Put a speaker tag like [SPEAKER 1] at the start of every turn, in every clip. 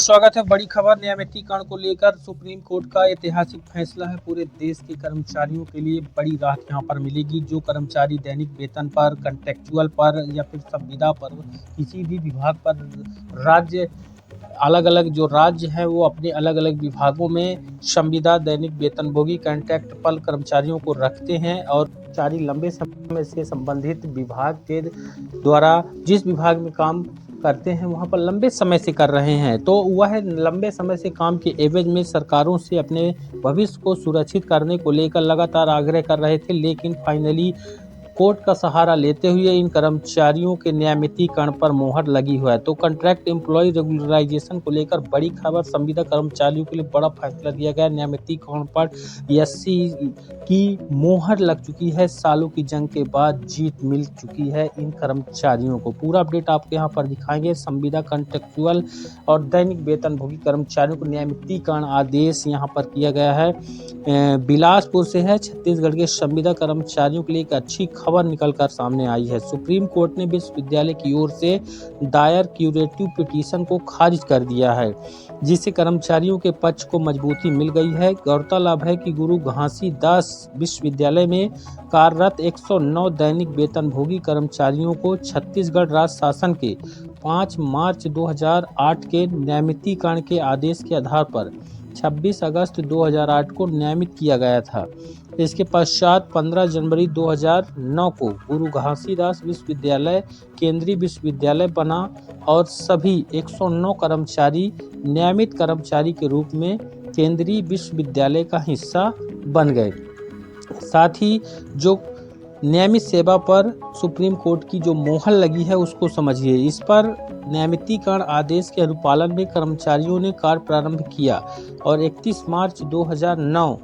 [SPEAKER 1] स्वागत है। बड़ी खबर नियमितीकरण को लेकर सुप्रीम कोर्ट का ऐतिहासिक फैसला है। पूरे देश के कर्मचारियों के लिए बड़ी राहत यहां पर मिलेगी। जो कर्मचारी दैनिक वेतन पर, कॉन्ट्रैक्चुअल पर या फिर संविदा पर, किसी भी विभाग पर, राज्य अलग अलग जो राज्य है वो अपने अलग अलग विभागों में संविदा, दैनिक वेतनभोगी, कॉन्ट्रैक्ट पर कर्मचारियों को रखते हैं और कर्मचारी लंबे समय से संबंधित विभाग के द्वारा जिस विभाग में काम करते हैं वहां पर लंबे समय से कर रहे हैं, तो वह लंबे समय से काम के एवज में सरकारों से अपने भविष्य को सुरक्षित करने को लेकर लगातार आग्रह कर रहे थे। लेकिन फाइनली कोर्ट का सहारा लेते हुए इन कर्मचारियों के नियमितीकरण पर मोहर लगी हुआ है। तो कॉन्ट्रैक्ट एम्प्लॉय रेगुलराइजेशन को लेकर बड़ी खबर, संविदा कर्मचारियों के लिए बड़ा फैसला दिया गया। नियमितीकरण पर एससी की मोहर लग चुकी है। सालों की जंग के बाद जीत मिल चुकी है इन कर्मचारियों को। पूरा अपडेट आपको यहाँ पर दिखाएंगे। संविदा, कॉन्ट्रैक्चुअल और दैनिक वेतनभोगी कर्मचारियों को नियमितीकरण आदेश यहाँ पर किया गया है। बिलासपुर से है। छत्तीसगढ़ के संविदा कर्मचारियों के लिए एक अच्छी खबर निकलकर सामने आई है। सुप्रीम कोर्ट ने विश्वविद्यालय की ओर से दायर क्यूरेटिव पिटीशन को खारिज कर दिया है, जिससे कर्मचारियों के पक्ष को मजबूती मिल गई है। गौरतलब है कि गुरु घासीदास विश्वविद्यालय में कार्यरत 109 दैनिक वेतनभोगी कर्मचारियों को छत्तीसगढ़ राज्य शासन के 5 मार्च 2008 के नियमितीकरण के आदेश के आधार पर 26 अगस्त 2008 को नियमित किया गया था। इसके पश्चात 15 जनवरी 2009 को गुरु घासीदास विश्वविद्यालय केंद्रीय विश्वविद्यालय बना और सभी 109 कर्मचारी नियमित कर्मचारी के रूप में केंद्रीय विश्वविद्यालय का हिस्सा बन गए। साथ ही जो नियमित सेवा पर सुप्रीम कोर्ट की जो मोहर लगी है उसको समझिए। इस पर नियमितीकरण आदेश के अनुपालन में कर्मचारियों ने कार्य प्रारंभ किया और 31 मार्च 2009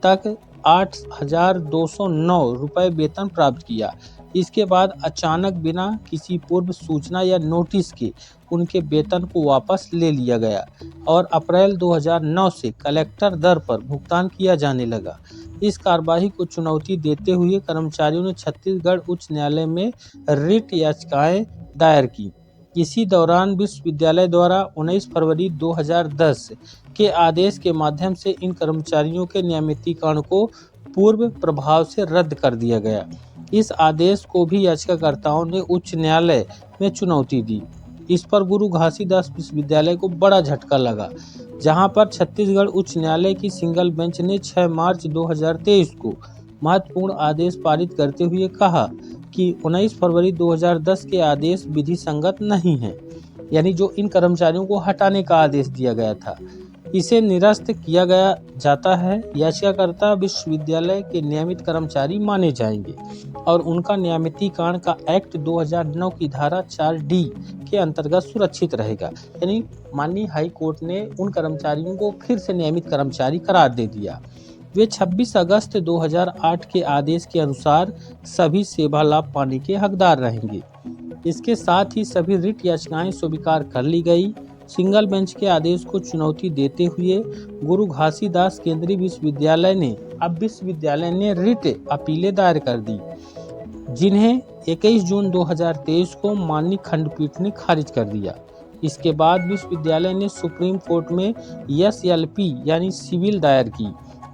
[SPEAKER 1] तक 8,209 रुपये वेतन प्राप्त किया। इसके बाद अचानक बिना किसी पूर्व सूचना या नोटिस के उनके वेतन को वापस ले लिया गया और अप्रैल 2009 से कलेक्टर दर पर भुगतान किया जाने लगा। इस कार्रवाई को चुनौती देते हुए कर्मचारियों ने छत्तीसगढ़ उच्च न्यायालय में रिट याचिकाएं दायर की। इसी दौरान विश्वविद्यालय द्वारा 19 फरवरी 2010 के आदेश के माध्यम से इन कर्मचारियों के नियमितीकरण को पूर्व प्रभाव से रद्द कर दिया गया। इस आदेश को भी याचिकाकर्ताओं ने उच्च न्यायालय में चुनौती दी। इस पर गुरु घासीदास विश्वविद्यालय को बड़ा झटका लगा, जहां पर छत्तीसगढ़ उच्च न्यायालय की सिंगल बेंच ने 6 मार्च 2023 को महत्वपूर्ण आदेश पारित करते हुए कहा कि 19 फरवरी 2010 के आदेश विधि संगत नहीं है, यानी जो इन कर्मचारियों को हटाने का आदेश दिया गया था इसे निरस्त किया गया जाता है। याचिकाकर्ता विश्वविद्यालय के नियमित कर्मचारी माने जाएंगे और उनका नियमितीकरण का एक्ट 2009 की धारा 4D के अंतर्गत सुरक्षित रहेगा। यानी माननीय हाई कोर्ट ने उन कर्मचारियों को फिर से नियमित कर्मचारी करार दे दिया। वे 26 अगस्त 2008 के आदेश के अनुसार सभी सेवा लाभ पाने के हकदार रहेंगे। इसके साथ ही सभी रिट याचिकाएं स्वीकार कर ली गई। सिंगल बेंच के आदेश को चुनौती देते हुए गुरु घासीदास केंद्रीय विश्वविद्यालय ने रिट अपीलें दायर कर दी, जिन्हें 21 जून 2023 को माननीय खंडपीठ ने खारिज कर दिया। इसके बाद विश्वविद्यालय ने सुप्रीम कोर्ट में SLP यानी सिविल दायर की,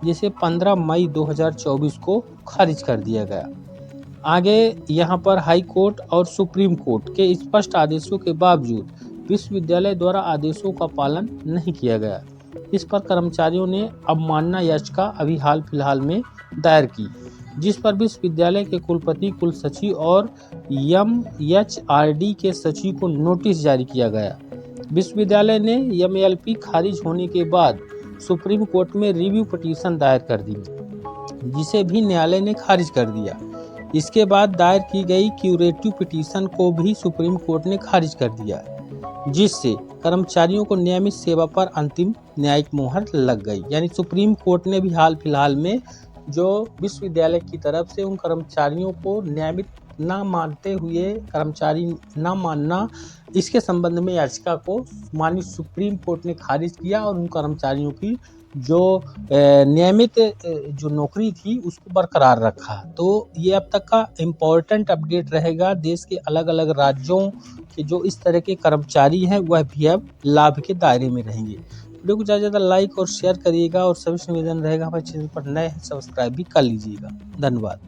[SPEAKER 1] जिसे 15 मई 2024 को खारिज कर दिया गया। आगे यहाँ पर हाई कोर्ट और सुप्रीम कोर्ट के स्पष्ट आदेशों के बावजूद विश्वविद्यालय द्वारा आदेशों का पालन नहीं किया गया। इस पर कर्मचारियों ने अवमानना याचिका अभी हाल फिलहाल में दायर की, जिस पर विश्वविद्यालय के कुलपति, कुलसचिव और MHRD के सचिव को नोटिस जारी किया गया। विश्वविद्यालय ने MLP खारिज होने के बाद सुप्रीम कोर्ट में रिव्यू पिटीशन दायर कर दी, जिसे भी न्यायालय ने खारिज कर दिया। इसके बाद दायर की गई क्यूरेटिव पिटीशन को भी सुप्रीम कोर्ट ने खारिज कर दिया, जिससे कर्मचारियों को नियमित सेवा पर अंतिम न्यायिक मोहर लग गई। यानी सुप्रीम कोर्ट ने भी हाल फिलहाल में जो विश्वविद्यालय की तरफ से उन कर्मचारियों को नियमित न मानते हुए कर्मचारी न मानना, इसके संबंध में याचिका को माननीय सुप्रीम कोर्ट ने खारिज किया और उन कर्मचारियों की जो नियमित जो नौकरी थी उसको बरकरार रखा। तो ये अब तक का इम्पोर्टेंट अपडेट रहेगा। देश के अलग-अलग राज्यों के जो इस तरह के कर्मचारी हैं वह भी अब लाभ के दायरे में रहेंगे। वीडियो को ज़्यादा से ज़्यादा लाइक और शेयर करिएगा और सभी से निवेदन रहेगा हमारे चैनल पर नए हैं सब्सक्राइब भी कर लीजिएगा। धन्यवाद।